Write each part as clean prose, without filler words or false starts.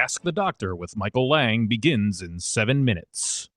Ask the Doctor with Michael Lange begins in 7 minutes.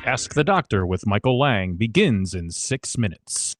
Ask the Doctor with Michael Lange begins in 6 minutes.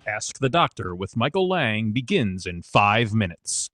Ask the Doctor with Michael Lange begins in 5 minutes.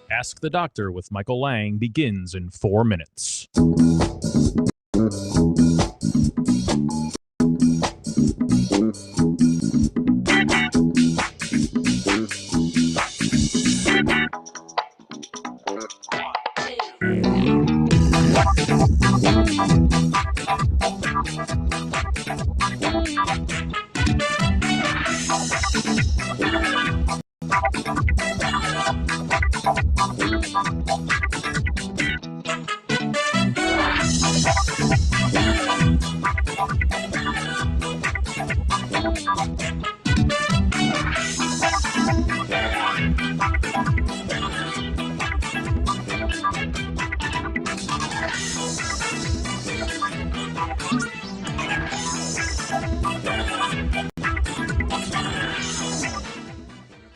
Ask the Doctor with Michael Lange begins in 4 minutes.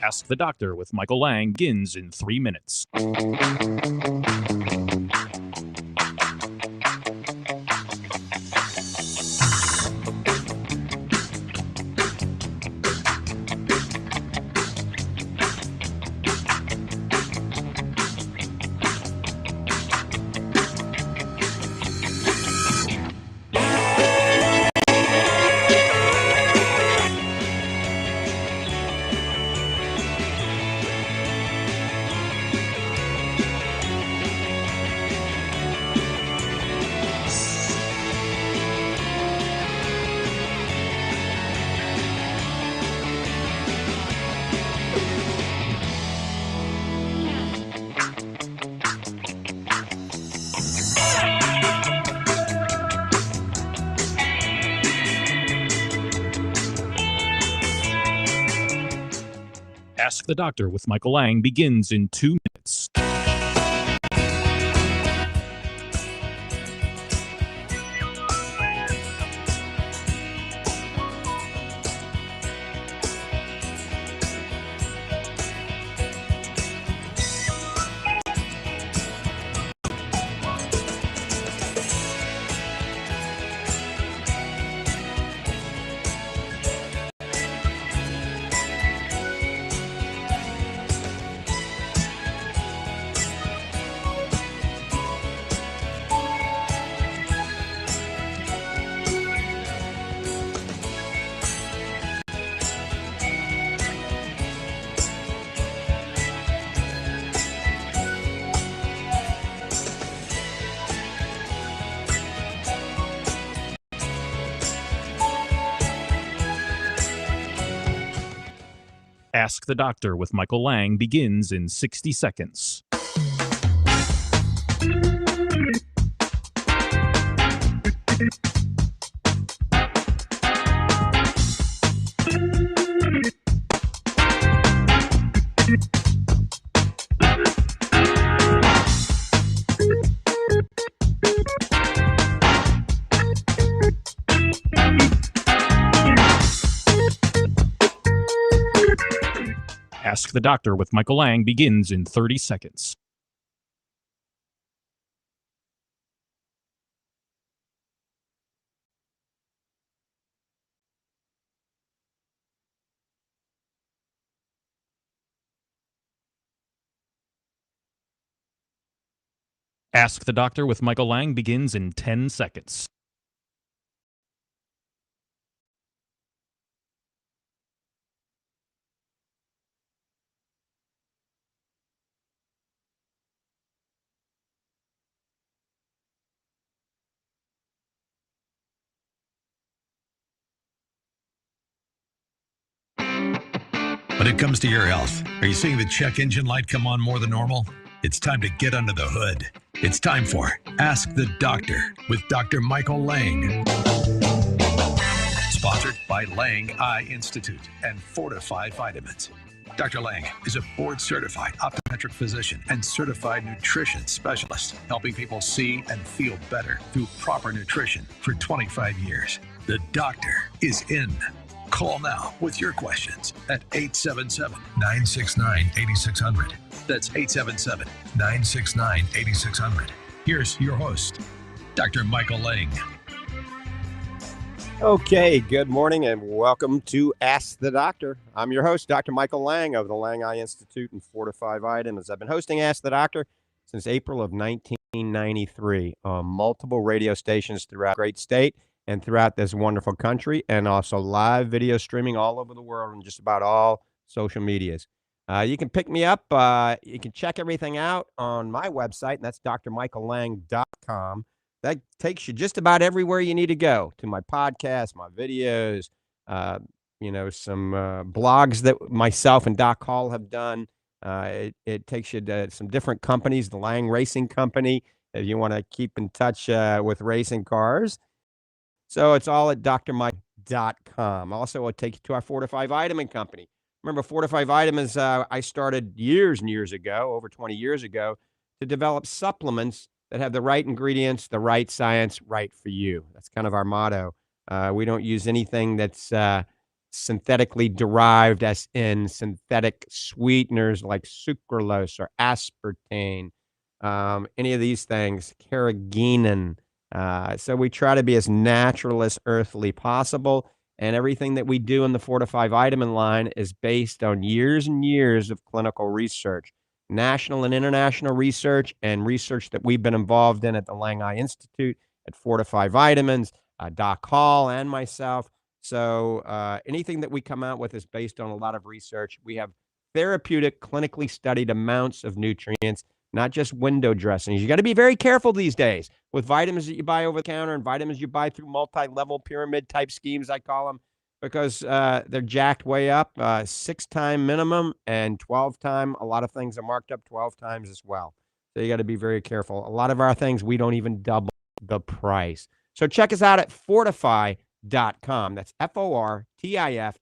Ask the Doctor with Michael Lange begins in 3 minutes. Ask the Doctor with Michael Lange begins in 2 minutes. seconds. Ask the Doctor with Michael Lange begins in 60 seconds. Ask the Doctor with Michael Lange begins in 30 seconds. Ask the Doctor with Michael Lange begins in 10 seconds. When it comes to your health, are you seeing the check engine light come on more than normal? It's time to get under the hood. It's time for Ask the Doctor with Dr. Michael Lange. Sponsored by Lange Eye Institute and Fortify Vitamins. Dr. Lange is a board-certified optometric physician and certified nutrition specialist, helping people see and feel better through proper nutrition for 25 years. The doctor is in. Call now with your questions at 877-969-8600. That's 877-969-8600. Here's your host, Dr. Michael Lange. Okay, good morning and welcome to Ask the Doctor. I'm your host, Dr. Michael Lange of the Lange Eye Institute and Fortify Vitamins. I've been hosting Ask the Doctor since April of 1993 on multiple radio stations throughout the great state and throughout this wonderful country, and also live video streaming all over the world on just about all social medias. You can pick me up. You can check everything out on my website, and that's drmichaellange.com. That takes you just about everywhere you need to go, to my podcast, my videos, some blogs that myself and Doc Hall have done. It takes you to some different companies, the Lange Racing Company, if you want to keep in touch with racing cars. So it's all at drmike.com. Also, it'll take you to our Fortify Vitamin Company. Remember, Fortify Vitamins, I started years and years ago, over 20 years ago, to develop supplements that have the right ingredients, the right science, right for you. That's kind of our motto. We don't use anything that's synthetically derived, as in synthetic sweeteners like sucralose or aspartame, any of these things, carrageenan. So we try to be as natural as earthly possible, and everything that we do in the Fortify Vitamin line is based on years and years of clinical research, national and international research, and research that we've been involved in at the Lange Eye Institute, at Fortify Vitamins, Doc Hall, and myself. So anything that we come out with is based on a lot of research. We have therapeutic, clinically studied amounts of nutrients, not just window dressings. You got to be very careful these days with vitamins that you buy over the counter and vitamins you buy through multi-level pyramid type schemes, I call them, because they're jacked way up, 6-time minimum and 12-time. A lot of things are marked up 12 times as well. So you got to be very careful. A lot of our things, we don't even double the price. So check us out at fortify.com. That's FORTIFEYE.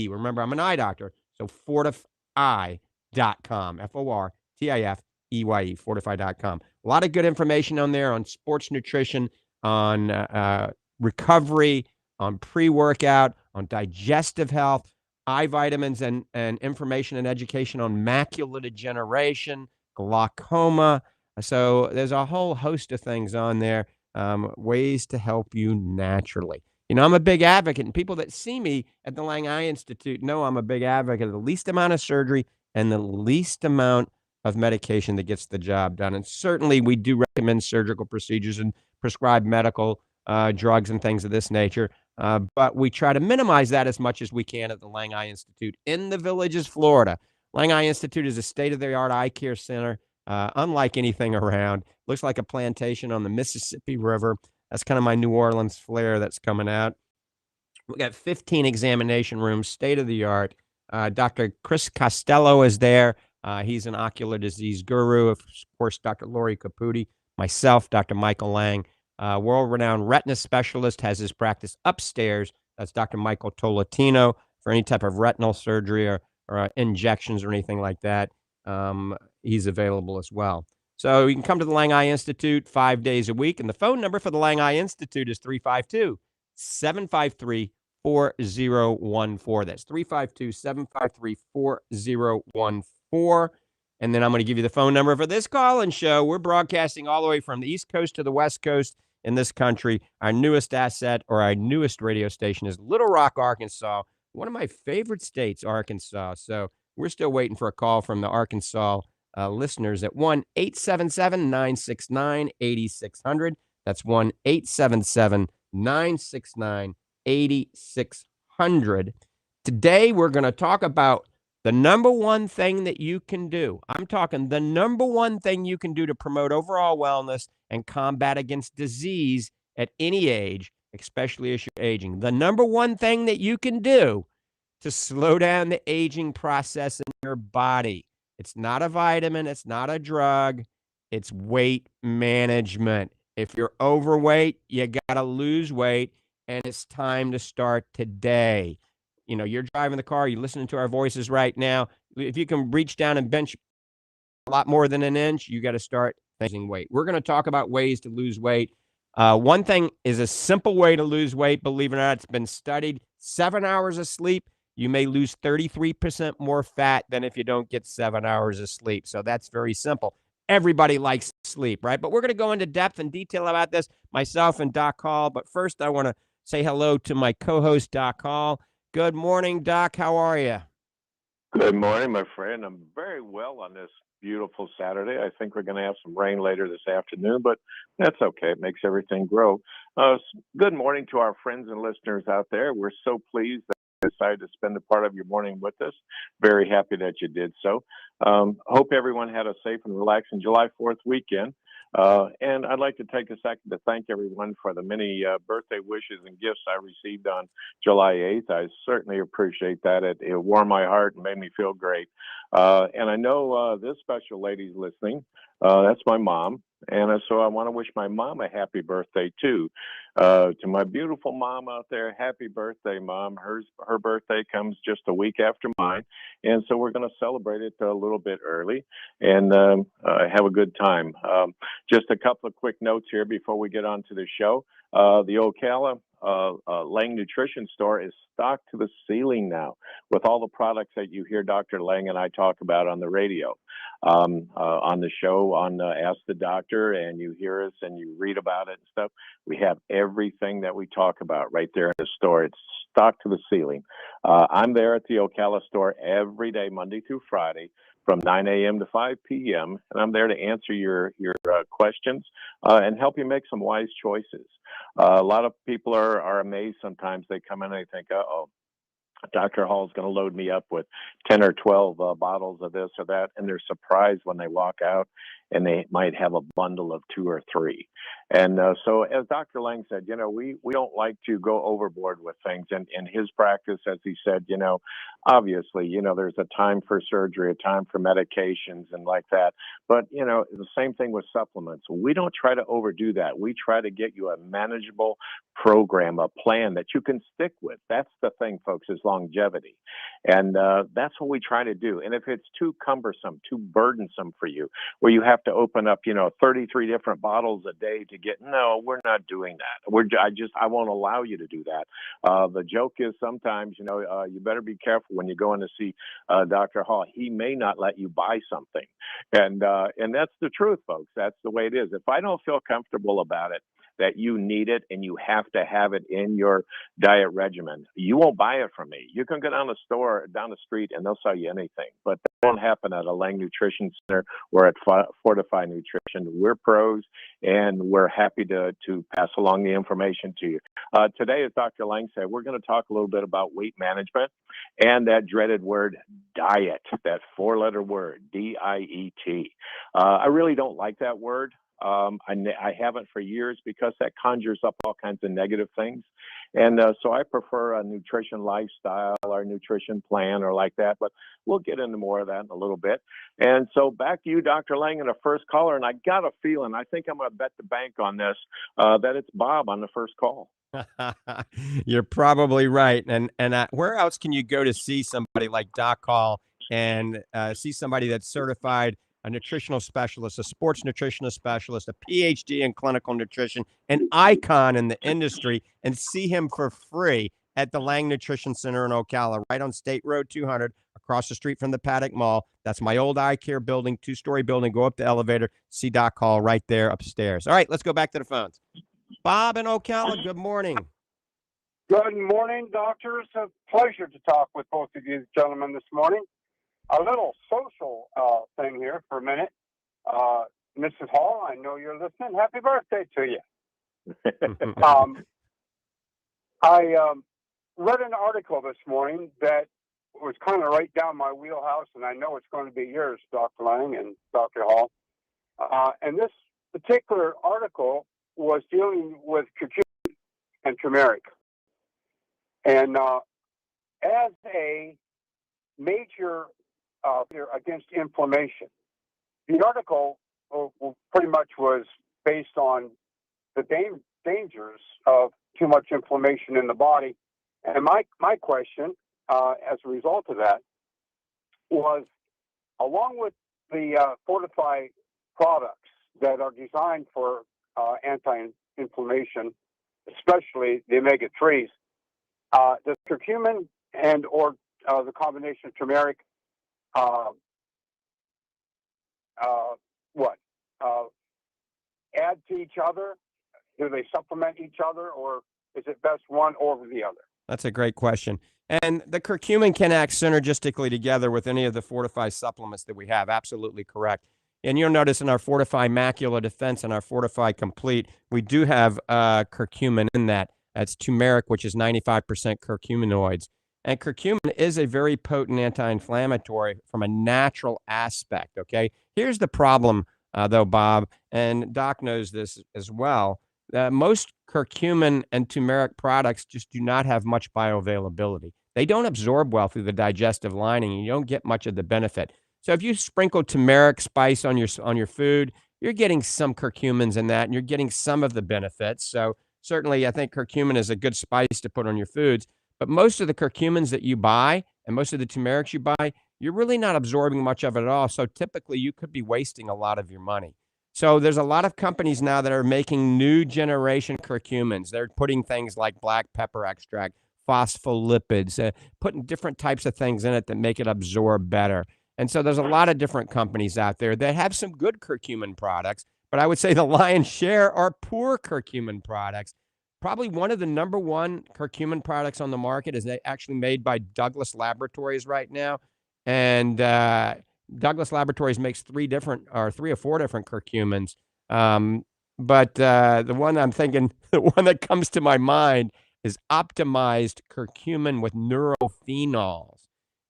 Remember, I'm an eye doctor, so fortify.com, FORTIFY.com. TIFEYE, fortify.com. A lot of good information on there on sports nutrition, on recovery, on pre-workout, on digestive health, eye vitamins, and information and education on macular degeneration, glaucoma. So there's a whole host of things on there, ways to help you naturally. I'm a big advocate, and people that see me at the Lange Eye Institute know I'm a big advocate of the least amount of surgery and the least amount of medication that gets the job done. And certainly we do recommend surgical procedures and prescribe medical drugs and things of this nature. But we try to minimize that as much as we can at the Lange Eye Institute in the Villages, Florida. Lange Eye Institute is a state-of-the-art eye care center, unlike anything around. Looks like a plantation on the Mississippi River. That's kind of my New Orleans flair that's coming out. We got 15 examination rooms, state-of-the-art. Dr. Chris Costello is there. He's an ocular disease guru. Of course, Dr. Lori Caputi, myself, Dr. Michael Lange, world-renowned retina specialist, has his practice upstairs. That's Dr. Michael Tolatino for any type of retinal surgery or injections or anything like that. He's available as well. So you can come to the Lange Eye Institute 5 days a week. And the phone number for the Lange Eye Institute is 352-753-4014. That's 352-753-4014. And then I'm going to give you the phone number for this call-in show. We're broadcasting all the way from the East Coast to the West Coast in this country. Our newest asset, or our newest radio station, is Little Rock, Arkansas. One of my favorite states, Arkansas. So we're still waiting for a call from the Arkansas listeners at 1-877-969-8600. That's 1-877-969-8600. Today, we're going to talk about the number one thing that you can do. I'm talking the number one thing you can do to promote overall wellness and combat against disease at any age, especially as you're aging. The number one thing that you can do to slow down the aging process in your body. It's not a vitamin. It's not a drug. It's weight management. If you're overweight, you got to lose weight, and it's time to start today. You're driving the car. You're listening to our voices right now. If you can reach down and bench a lot more than an inch, you got to start losing weight. We're going to talk about ways to lose weight. One thing is a simple way to lose weight. Believe it or not, it's been studied. 7 hours of sleep, you may lose 33% more fat than if you don't get 7 hours of sleep. So that's very simple. Everybody likes sleep, right? But we're going to go into depth and detail about this, myself and Doc Hall. But first, I want to say hello to my co-host, Doc Hall. Good morning, Doc. How are you? Good morning, my friend. I'm very well on this beautiful Saturday. I think we're going to have some rain later this afternoon, but that's okay. It makes everything grow. Good morning to our friends and listeners out there. We're so pleased that you decided to spend a part of your morning with us. Very happy that you did so. Hope everyone had a safe and relaxing July 4th weekend. And I'd like to take a second to thank everyone for the many birthday wishes and gifts I received on July 8th. I certainly appreciate that. It warmed my heart and made me feel great. And I know this special lady's listening. That's my mom. And so I want to wish my mom a happy birthday, too. To my beautiful mom out there, happy birthday, Mom. Her birthday comes just a week after mine. And so we're going to celebrate it a little bit early and have a good time. Just a couple of quick notes here before we get on to the show. The Ocala Lange Nutrition Store is stocked to the ceiling now with all the products that you hear Dr. Lange and I talk about on the radio, on the show, on Ask the Doctor, and you hear us and you read about it and stuff. We have everything that we talk about right there in the store. It's stocked to the ceiling. I'm there at the Ocala store every day, Monday through Friday, from 9 a.m. to 5 p.m., and I'm there to answer your questions and help you make some wise choices. A lot of people are amazed sometimes. They come in and they think, uh-oh, Dr. Hall's going to load me up with 10 or 12 bottles of this or that, and they're surprised when they walk out and they might have a bundle of 2 or 3. And so, as Dr. Lang said, we don't like to go overboard with things. And in his practice, as he said, obviously, there's a time for surgery, a time for medications and like that. But, the same thing with supplements. We don't try to overdo that. We try to get you a manageable program, a plan that you can stick with. That's the thing, folks, is longevity. And that's what we try to do. And if it's too cumbersome, too burdensome for you, where you have to open up, 33 different bottles a day to get, no, we're not doing that. I won't allow you to do that. The joke is sometimes, you better be careful when you go in to see Dr. Hall. He may not let you buy something. And that's the truth, folks. That's the way it is. If I don't feel comfortable about it, that you need it and you have to have it in your diet regimen, you won't buy it from me. You can go down the street, and they'll sell you anything. But that won't happen at a Lange Nutrition Center or at Fortify Nutrition. We're pros, and we're happy to pass along the information to you. Today, as Dr. Lang said, we're going to talk a little bit about weight management and that dreaded word, diet, that 4-letter word, D-I-E-T. I really don't like that word. I haven't for years because that conjures up all kinds of negative things. And so I prefer a nutrition lifestyle or nutrition plan or like that. But we'll get into more of that in a little bit. And so back to you, Dr. Lang, and the first caller. And I got a feeling, I think I'm going to bet the bank on this, that it's Bob on the first call. You're probably right. And where else can you go to see somebody like Doc Hall and see somebody that's certified, a nutritional specialist, a sports nutritional specialist, a PhD in clinical nutrition, an icon in the industry, and see him for free at the Lange Nutrition Center in Ocala, right on State Road 200, across the street from the Paddock Mall. That's my old eye care building, 2-story building. Go up the elevator, see Doc Hall right there upstairs. All right, let's go back to the phones. Bob in Ocala, good morning. Good morning, doctor. It's a pleasure to talk with both of you gentlemen this morning. A little social thing here for a minute. Mrs. Hall, I know you're listening. Happy birthday to you. I read an article this morning that was kind of right down my wheelhouse, and I know it's going to be yours, Dr. Lang and Dr. Hall. And this particular article was dealing with curcumin and turmeric. And as a major against inflammation, the article pretty much was based on the dangers of too much inflammation in the body. And my question, as a result of that, was, along with the Fortify products that are designed for anti-inflammation, especially the omega-3s, does curcumin and or the combination of turmeric add to each other? Do they supplement each other, or is it best one over the other? That's a great question. And the curcumin can act synergistically together with any of the Fortify supplements that we have. Absolutely correct. And you'll notice in our Fortify Macular Defense and our Fortify Complete, we do have curcumin in that. That's turmeric, which is 95% curcuminoids. And curcumin is a very potent anti-inflammatory from a natural aspect, okay? Here's the problem, though, Bob, and Doc knows this as well. Most curcumin and turmeric products just do not have much bioavailability. They don't absorb well through the digestive lining, and you don't get much of the benefit. So if you sprinkle turmeric spice on your food, you're getting some curcumins in that, and you're getting some of the benefits. So certainly, I think curcumin is a good spice to put on your foods. But most of the curcumins that you buy and most of the turmerics you buy, you're really not absorbing much of it at all. So typically, you could be wasting a lot of your money. So there's a lot of companies now that are making new generation curcumins. They're putting things like black pepper extract, phospholipids, putting different types of things in it that make it absorb better. And so there's a lot of different companies out there that have some good curcumin products, but I would say the lion's share are poor curcumin products. Probably one of the number one curcumin products on the market is actually made by Douglas Laboratories right now. And Douglas Laboratories makes 3 or 4 different curcumins. But the one I'm thinking, the one that comes to my mind is optimized curcumin with neurophenols.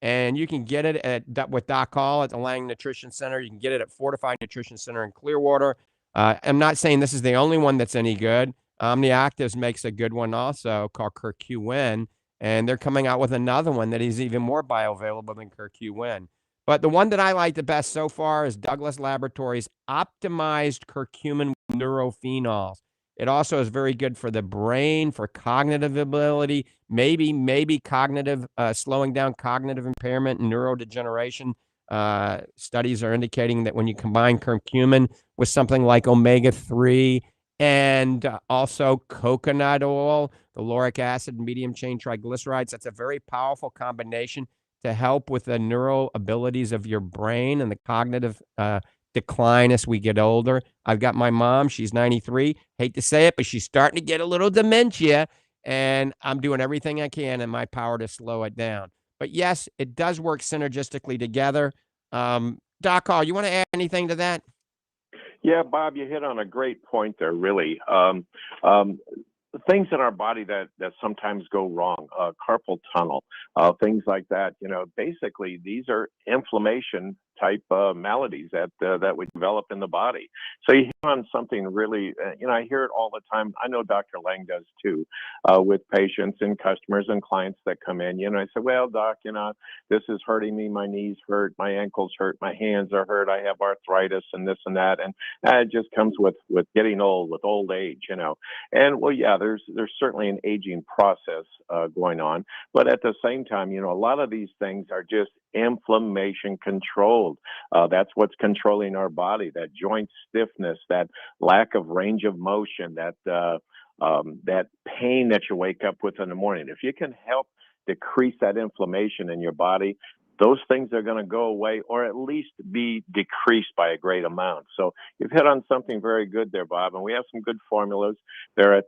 And you can get it with Doc Hall at the Lange Nutrition Center. You can get it at Fortified Nutrition Center in Clearwater. I'm not saying this is the only one that's any good. OmniActives makes a good one also called Curcumin, and they're coming out with another one that is even more bioavailable than Curcumin. But the one that I like the best so far is Douglas Laboratories Optimized Curcumin Neurophenols. It also is very good for the brain, for cognitive ability, maybe cognitive, slowing down cognitive impairment and neurodegeneration. Studies are indicating that when you combine curcumin with something like omega-3 and also coconut oil, the lauric acid, medium chain triglycerides, that's a very powerful combination to help with the neural abilities of your brain and the cognitive decline as we get older. I've got my mom, she's 93. Hate to say it, but she's starting to get a little dementia, and I'm doing everything I can in my power to slow it down. But yes, it does work synergistically together. Doc Hall, you want to add anything to that? Yeah, Bob, you hit on a great point there, really. Things in our body that sometimes go wrong, carpal tunnel, things like that. Basically, these are inflammation type maladies that we develop in the body. So you hit on something really, I hear it all the time. I know Dr. Lange does too, with patients and customers and clients that come in. I say, well, doc, this is hurting me. My knees hurt, my ankles hurt, my hands are hurt. I have arthritis and this and that. And it just comes with getting old, with old age, And well, yeah, there's certainly an aging process going on. But at the same time, a lot of these things are just inflammation controlled. That's what's controlling our body, that joint stiffness, that lack of range of motion, that pain that you wake up with in the morning. If you can help decrease that inflammation in your body, those things are going to go away or at least be decreased by a great amount. So you've hit on something very good there, Bob. And we have some good formulas there at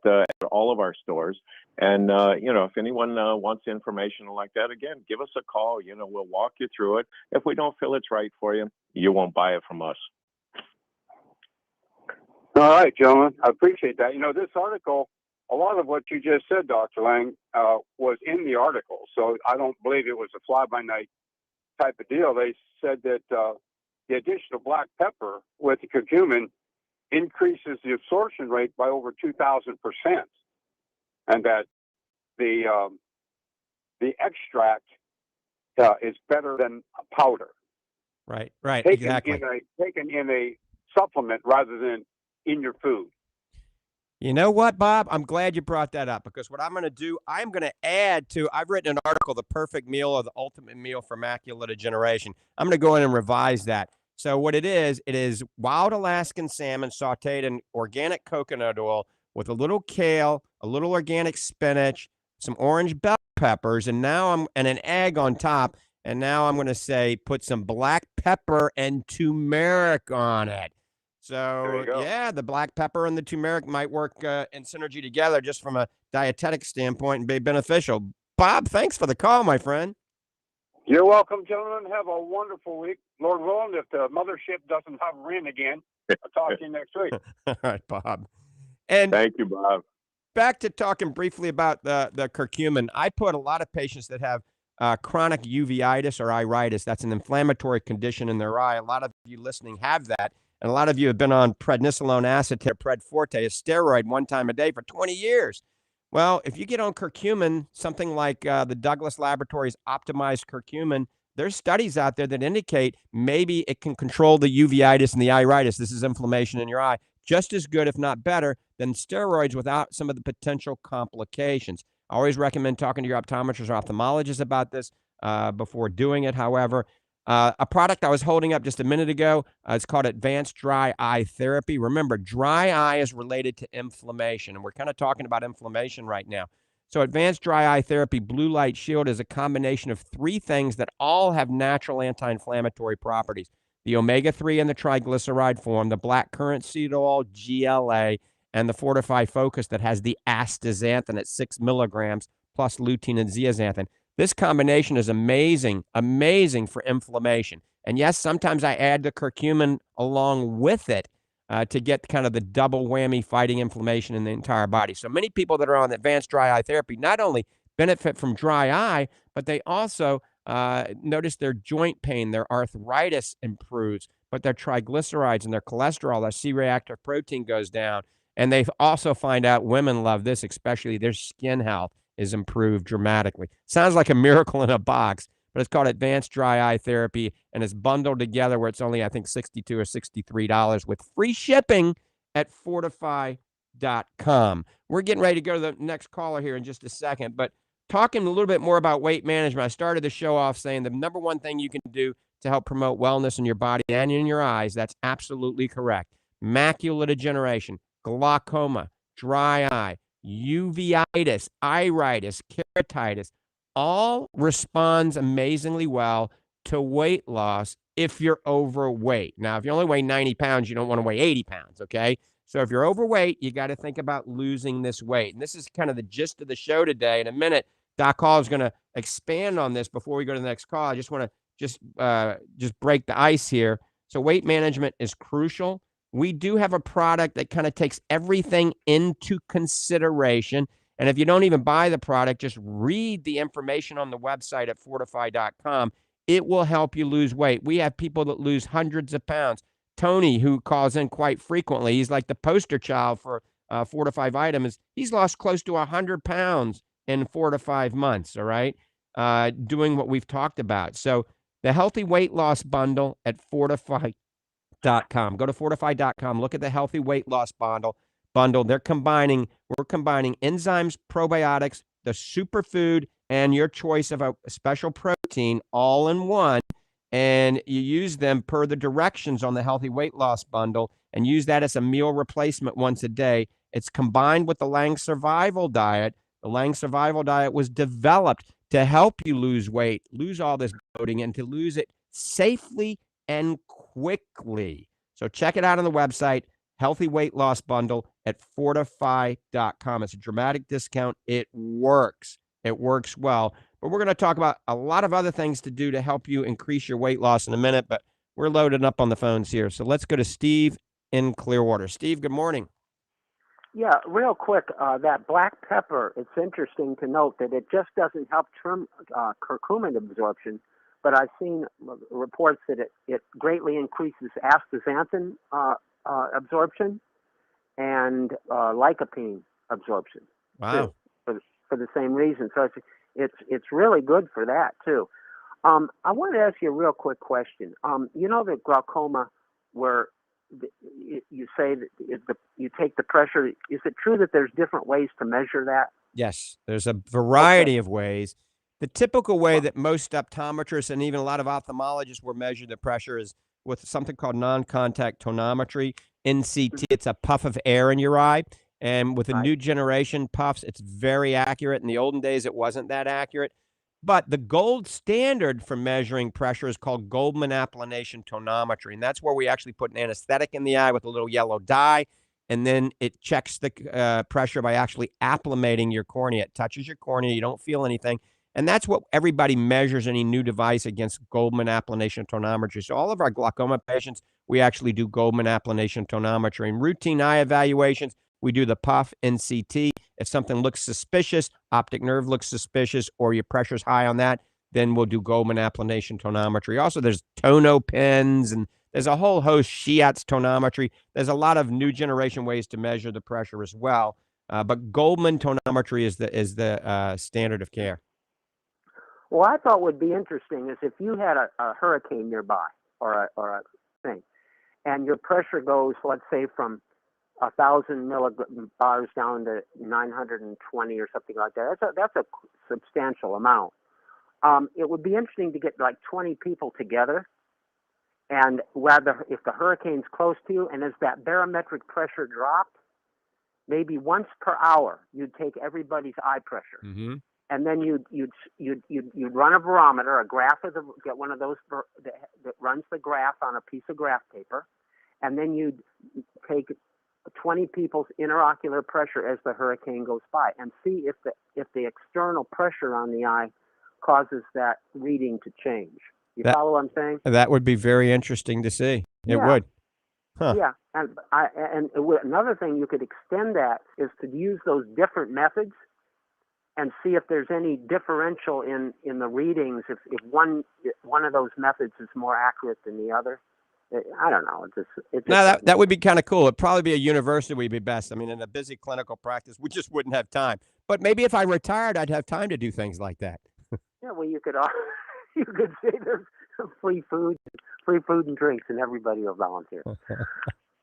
all of our stores. And, if anyone wants information like that, again, give us a call. We'll walk you through it. If we don't feel it's right for you, you won't buy it from us. All right, gentlemen. I appreciate that. This article, a lot of what you just said, Dr. Lange, was in the article. So I don't believe it was a fly-by-night type of deal. They said that the addition of black pepper with the curcumin increases the absorption rate by over 2,000%, and that the extract is better than a powder. Right, Taken in a supplement rather than in your food. You know what, Bob? I'm glad you brought that up, because what I'm going to do, I'm going to add to, I've written an article, The Perfect Meal or the Ultimate Meal for Macular Degeneration. I'm going to go in and revise that. So what it is wild Alaskan salmon sauteed in organic coconut oil with a little kale, a little organic spinach, some orange bell peppers, and an egg on top. And now I'm going to say put some black pepper and turmeric on it. So, yeah, the black pepper and the turmeric might work in synergy together just from a dietetic standpoint and be beneficial. Bob, thanks for the call, my friend. You're welcome, gentlemen. Have a wonderful week. Lord willing, if the mothership doesn't hover in again, I'll talk to you next week. All right, Bob. And thank you, Bob. Back to talking briefly about the curcumin. I put a lot of patients that have chronic uveitis or iritis. That's an inflammatory condition in their eye. A lot of you listening have that. And a lot of you have been on prednisolone acetate, Pred Forte, a steroid one time a day for 20 years. Well, if you get on curcumin, something like the Douglas Laboratories Optimized Curcumin, there's studies out there that indicate maybe it can control the uveitis and the iritis. This is inflammation in your eye, just as good, if not better, than steroids without some of the potential complications. I always recommend talking to your optometrist or ophthalmologist about this before doing it, however. A product I was holding up just a minute ago, it's called Advanced Dry Eye Therapy. Remember, dry eye is related to inflammation, and we're kind of talking about inflammation right now. So Advanced Dry Eye Therapy Blue Light Shield is a combination of three things that all have natural anti-inflammatory properties. The omega-3 and the triglyceride form, the black currant seed oil, GLA, and the Fortify Focus that has the astaxanthin at 6 milligrams, plus lutein and zeaxanthin. This combination is amazing for inflammation. And yes, sometimes I add the curcumin along with it to get kind of the double whammy fighting inflammation in the entire body. So many people that are on advanced dry eye therapy not only benefit from dry eye, but they also Notice their joint pain, their arthritis improves, but their triglycerides and their cholesterol, their C-reactive protein goes down. And they also find out women love this, especially their skin health is improved dramatically. Sounds like a miracle in a box, but it's called Advanced Dry Eye Therapy, and it's bundled together where it's only, I think, $62 or $63 with free shipping at fortify.com. We're getting ready to go to the next caller here in just a second, but talking a little bit more about weight management, I started the show off saying the number one thing you can do to help promote wellness in your body and in your eyes, that's absolutely correct. Macular degeneration, glaucoma, dry eye, uveitis, iritis, keratitis, all responds amazingly well to weight loss if you're overweight. Now, if you only weigh 90 pounds, you don't want to weigh 80 pounds, okay? So if you're overweight, you got to think about losing this weight. And this is kind of the gist of the show today. In a minute, Doc Hall is going to expand on this before we go to the next call. I just want to just break the ice here. So weight management is crucial. We do have a product that kind of takes everything into consideration. And if you don't even buy the product, just read the information on the website at fortify.com. It will help you lose weight. We have people that lose hundreds of pounds. Tony, who calls in quite frequently, he's like the poster child for Fortify vitamins. He's lost close to 100 pounds in 4 to 5 months, all right, doing what we've talked about. So the Healthy Weight Loss Bundle at fortify.com. Go to fortify.com. Look at the Healthy Weight Loss Bundle. We're combining enzymes, probiotics, the superfood, and your choice of a special protein all in one. And you use them per the directions on the Healthy Weight Loss Bundle and use that as a meal replacement once a day. It's combined with the Lange Survival Diet. The Lange Survival Diet was developed to help you lose weight, lose all this bloating, and to lose it safely and quickly. So check it out on the website, Healthy Weight Loss Bundle at fortify.com. It's a dramatic discount. It works. It works well. But we're going to talk about a lot of other things to do to help you increase your weight loss in a minute, but we're loaded up on the phones here. So let's go to Steve in Clearwater. Steve, good morning. Yeah, real quick, that black pepper, it's interesting to note that it just doesn't help curcumin absorption, but I've seen reports that it greatly increases astaxanthin absorption and lycopene absorption. Wow. Too, for the same reason. So it's really good for that too. I wanted to ask you a real quick question. You know the glaucoma where you say that you take the pressure. Is it true that there's different ways to measure that? Yes, there's a variety of ways. The typical way that most optometrists and even a lot of ophthalmologists will measure the pressure is with something called non-contact tonometry, NCT. It's a puff of air in your eye. And with the new generation puffs, it's very accurate. In the olden days, it wasn't that accurate. But the gold standard for measuring pressure is called Goldman applanation tonometry. And that's where we actually put an anesthetic in the eye with a little yellow dye. And then it checks the pressure by actually applimating your cornea. It touches your cornea. You don't feel anything. And that's what everybody measures any new device against Goldman applanation tonometry. So all of our glaucoma patients, we actually do Goldman applanation tonometry. In routine eye evaluations, we do the puff NCT. If something looks suspicious, optic nerve looks suspicious, or your pressure's high on that, then we'll do Goldman applanation tonometry. Also, there's tono pens, and there's a whole host, Shiatz tonometry. There's a lot of new generation ways to measure the pressure as well. But Goldman tonometry is the standard of care. Well, I thought would be interesting is if you had a hurricane nearby or a thing, and your pressure goes, let's say, from 1,000 millibars down to 920 or something like that. That's a substantial amount. It would be interesting to get like 20 people together, and whether if the hurricane's close to you, and as that barometric pressure dropped, maybe once per hour, you'd take everybody's eye pressure. Mm-hmm. And then you'd run a barometer, get one of those that runs the graph on a piece of graph paper, and then you'd take 20 people's interocular pressure as the hurricane goes by, and see if the external pressure on the eye causes that reading to change. You follow what I'm saying? That would be very interesting to see. It would. Huh. Yeah, and another thing you could extend that is to use those different methods and see if there's any differential in the readings, if one of those methods is more accurate than the other. I don't know. No, that would be kind of cool. It'd probably be a university would be best. I mean, in a busy clinical practice, we just wouldn't have time. But maybe if I retired, I'd have time to do things like that. Yeah, well, you could you could say there's free food and drinks, and everybody will volunteer.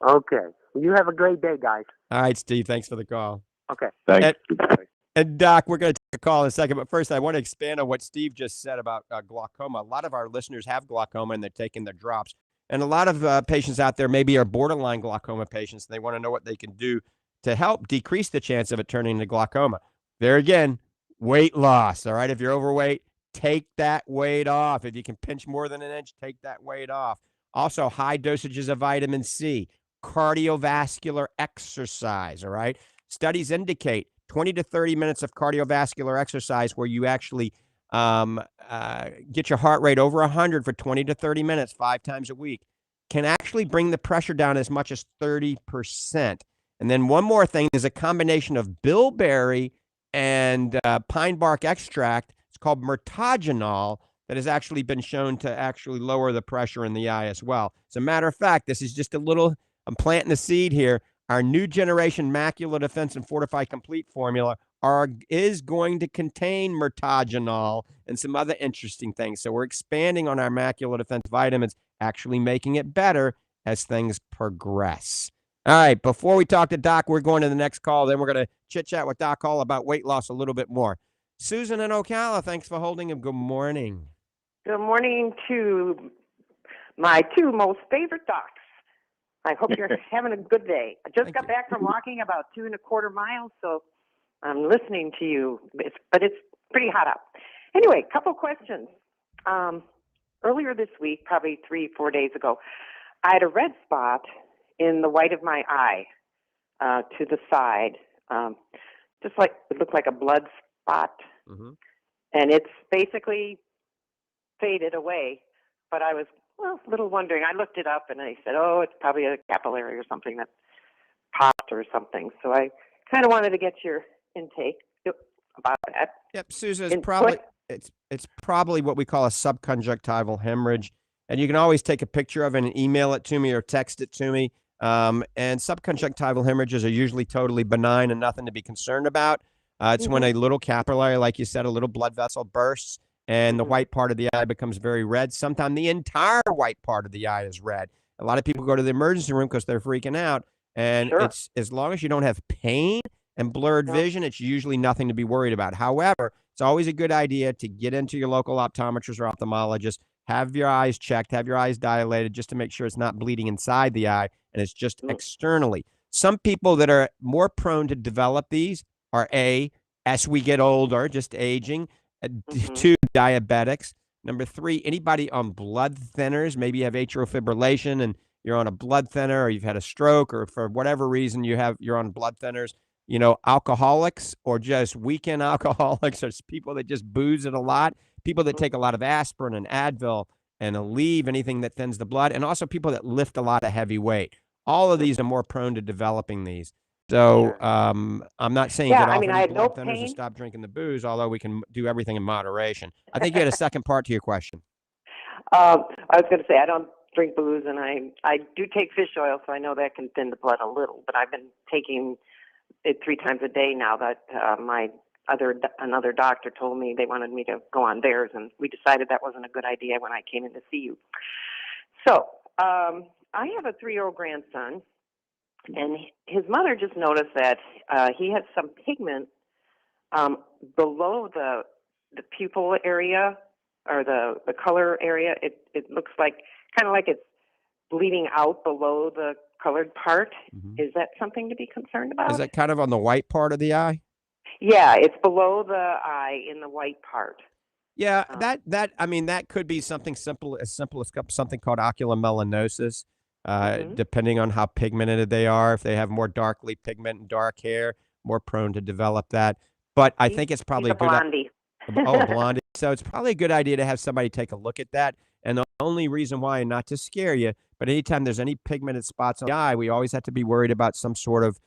Okay. Well, you have a great day, guys. All right, Steve. Thanks for the call. Okay. Thanks. And Doc, we're going to take a call in a second, but first I want to expand on what Steve just said about glaucoma. A lot of our listeners have glaucoma and they're taking their drops. And a lot of patients out there maybe are borderline glaucoma patients. And they want to know what they can do to help decrease the chance of it turning into glaucoma. There again, weight loss. All right. If you're overweight, take that weight off. If you can pinch more than an inch, take that weight off. Also, high dosages of vitamin C, cardiovascular exercise. All right. Studies indicate 20 to 30 minutes of cardiovascular exercise where you actually get your heart rate over 100 for 20 to 30 minutes, 5 times a week, can actually bring the pressure down as much as 30%. And then one more thing, there's a combination of bilberry and pine bark extract. It's called mirtogenol that has actually been shown to actually lower the pressure in the eye as well. As a matter of fact, this is just I'm planting the seed here. Our new generation Macular Defense and Fortify Complete formula is going to contain mirtogenol and some other interesting things. So we're expanding on our Macular Defense vitamins, actually making it better as things progress. All right, before we talk to Doc, we're going to the next call. Then we're going to chit-chat with Doc Hall about weight loss a little bit more. Susan in Ocala, thanks for holding him. Good morning. Good morning to my 2 most favorite docs. I hope you're having a good day. I just got back from walking about 2.25 miles, so I'm listening to you, but it's pretty hot out. Anyway, couple questions. Earlier this week, probably 3-4 days ago, I had a red spot in the white of my eye to the side, just like it looked like a blood spot, and it's basically faded away. But I was a little wondering. I looked it up and I said, "Oh, it's probably a capillary or something that popped or something." So I kind of wanted to get your intake about that. Yep, Susan, it's probably what we call a subconjunctival hemorrhage, and you can always take a picture of it and email it to me or text it to me. And subconjunctival hemorrhages are usually totally benign and nothing to be concerned about. It's when a little capillary, like you said, a little blood vessel bursts and the white part of the eye becomes very red. Sometimes the entire white part of the eye is red. A lot of people go to the emergency room because they're freaking out. And it's as long as you don't have pain and blurred vision, it's usually nothing to be worried about. However, it's always a good idea to get into your local optometrist or ophthalmologist, have your eyes checked, have your eyes dilated just to make sure it's not bleeding inside the eye and it's just externally. Some people that are more prone to develop these are as we get older, just aging. 2, diabetics. Number 3, anybody on blood thinners. Maybe you have atrial fibrillation and you're on a blood thinner, or you've had a stroke, or for whatever reason you're on blood thinners. You know, alcoholics or just weekend alcoholics, or people that just booze it a lot. People that take a lot of aspirin and Advil and Aleve, anything that thins the blood, and also people that lift a lot of heavy weight. All of these are more prone to developing these. So I'm not saying get off any blood thinners and stop drinking the booze, although we can do everything in moderation. I think you had a second part to your question. I was going to say I don't drink booze, and I do take fish oil, so I know that can thin the blood a little. But I've been taking it 3 times a day now that another doctor told me they wanted me to go on theirs, and we decided that wasn't a good idea when I came in to see you. So I have a 3-year-old grandson. And his mother just noticed that he had some pigment below the pupil area or the color area. It looks like kind of like it's bleeding out below the colored part. Is that something to be concerned about? Is that kind of on the white part of the eye? Yeah, it's below the eye in the white part. Yeah, that could be something as simple as something called ocular melanosis. Depending on how pigmented they are. If they have more darkly pigmented and dark hair, more prone to develop that. But I think it's probably a blondie. Blondie. So it's probably a good idea to have somebody take a look at that. And the only reason why, and not to scare you, but anytime there's any pigmented spots on the eye, we always have to be worried about some sort of,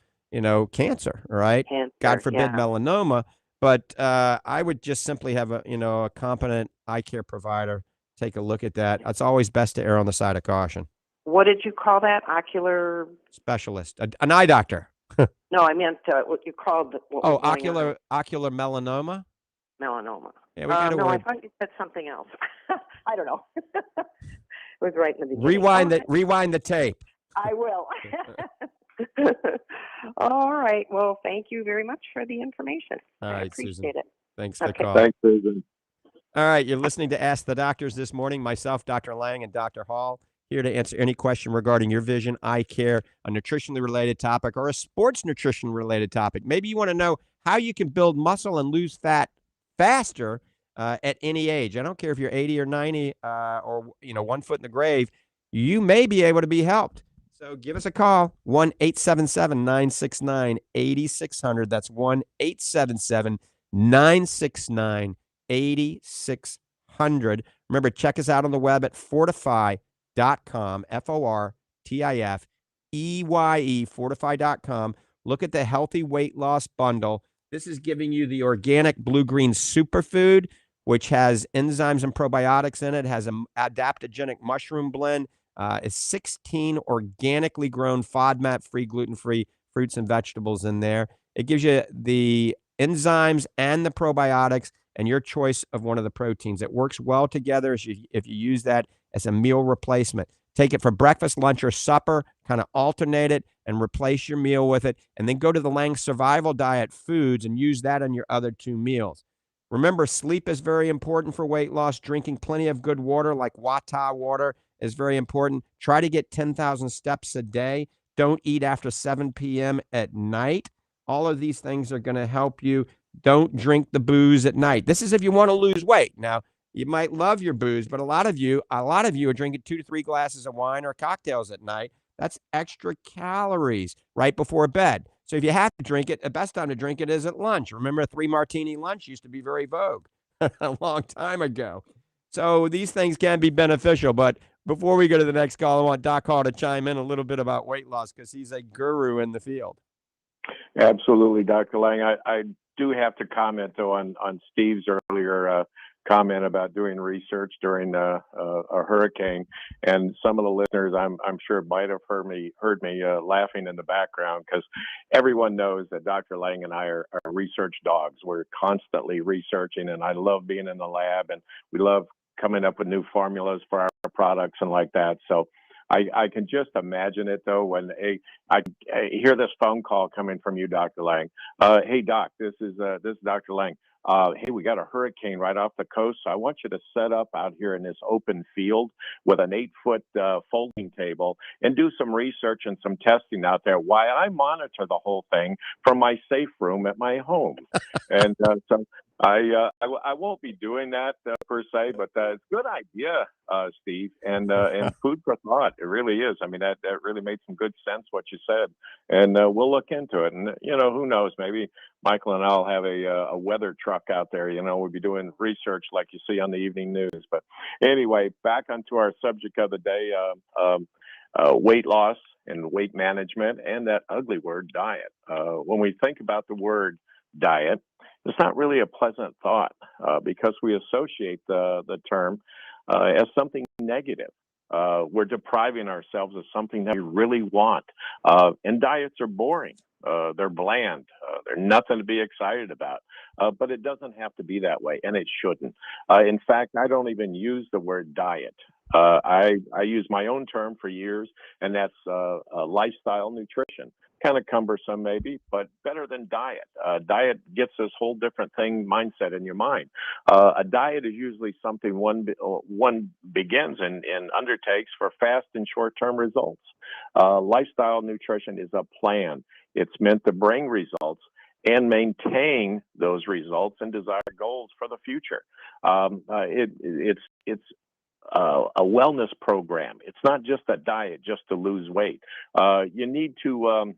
cancer, right? Cancer, God forbid melanoma. But I would just simply have a competent eye care provider take a look at that. It's always best to err on the side of caution. What did you call that? Ocular? Specialist, an eye doctor. No, I meant what you called. What was going on? Ocular melanoma. Melanoma. Yeah, we got a no, I word. thought you said something else. I don't know. It was right in the beginning. Rewind the tape. I will. All right. Well, thank you very much for the information. All right, I appreciate Susan. it. Thanks for the Okay. call. Thanks, Susan. All right, you're listening to Ask the Doctors this morning. Myself, Dr. Lange, and Dr. Hall here to answer any question regarding your vision, eye care, a nutritionally related topic, or a sports nutrition related topic. Maybe you want to know how you can build muscle and lose fat faster at any age. I don't care if you're 80 or 90 or 1 foot in the grave. You may be able to be helped. So give us a call, 1-877-969-8600. That's 1-877-969-8600. Remember, check us out on the web at fortify.com, FORTIFEYE, fortify.com. Look at the Healthy Weight Loss Bundle. This is giving you the organic blue-green superfood, which has enzymes and probiotics in it, has an adaptogenic mushroom blend. It's 16 organically grown, FODMAP-free, gluten-free fruits and vegetables in there. It gives you the enzymes and the probiotics and your choice of one of the proteins. It works well together if you use that as a meal replacement. Take it for breakfast, lunch, or supper, kind of alternate it and replace your meal with it, and then go to the Lange Survival Diet foods and use that on your other 2 meals. Remember, sleep is very important for weight loss. Drinking plenty of good water like Wata water is very important. Try to get 10,000 steps a day. Don't eat after 7 p.m. at night. All of these things are going to help you. Don't drink the booze at night. This is if you want to lose weight. Now, you might love your booze, but a lot of you are drinking 2 to 3 glasses of wine or cocktails at night. That's extra calories right before bed. So if you have to drink it, the best time to drink it is at lunch. Remember, a 3-martini lunch used to be very vogue a long time ago. So these things can be beneficial. But before we go to the next call, I want Doc Hall to chime in a little bit about weight loss because he's a guru in the field. Absolutely, Dr. Lange. I do have to comment, though, on Steve's earlier comment about doing research during a hurricane, and some of the listeners I'm sure might have heard me laughing in the background, because everyone knows that Dr. Lange and I are research dogs. We're constantly researching, and I love being in the lab, and we love coming up with new formulas for our products and like that. So I can just imagine it, though, when I hear this phone call coming from you, Dr. Lange. Hey, Doc, this is Dr. Lange. Hey, we got a hurricane right off the coast, so I want you to set up out here in this open field with an 8-foot folding table and do some research and some testing out there while I monitor the whole thing from my safe room at my home. And so I won't be doing that per se, but it's a good idea, Steve, and food for thought. It really is. I mean, that really made some good sense what you said, and we'll look into it. And who knows? Maybe Michael and I'll have a weather truck out there. We'll be doing research like you see on the evening news. But anyway, back onto our subject of the day: weight loss and weight management, and that ugly word, diet. When we think about the word diet, it's not really a pleasant thought because we associate the term as something negative. We're depriving ourselves of something that we really want. And diets are boring. They're bland. They're nothing to be excited about. But it doesn't have to be that way, and it shouldn't. In fact, I don't even use the word diet. I use my own term for years, and that's lifestyle nutrition. Kind of cumbersome maybe, but better than diet. Diet gets this whole different mindset in your mind. A diet is usually something one begins and undertakes for fast and short-term results. Lifestyle nutrition is a plan. It's meant to bring results and maintain those results and desired goals for the future. It's a wellness program. It's not just a diet just to lose weight. You need to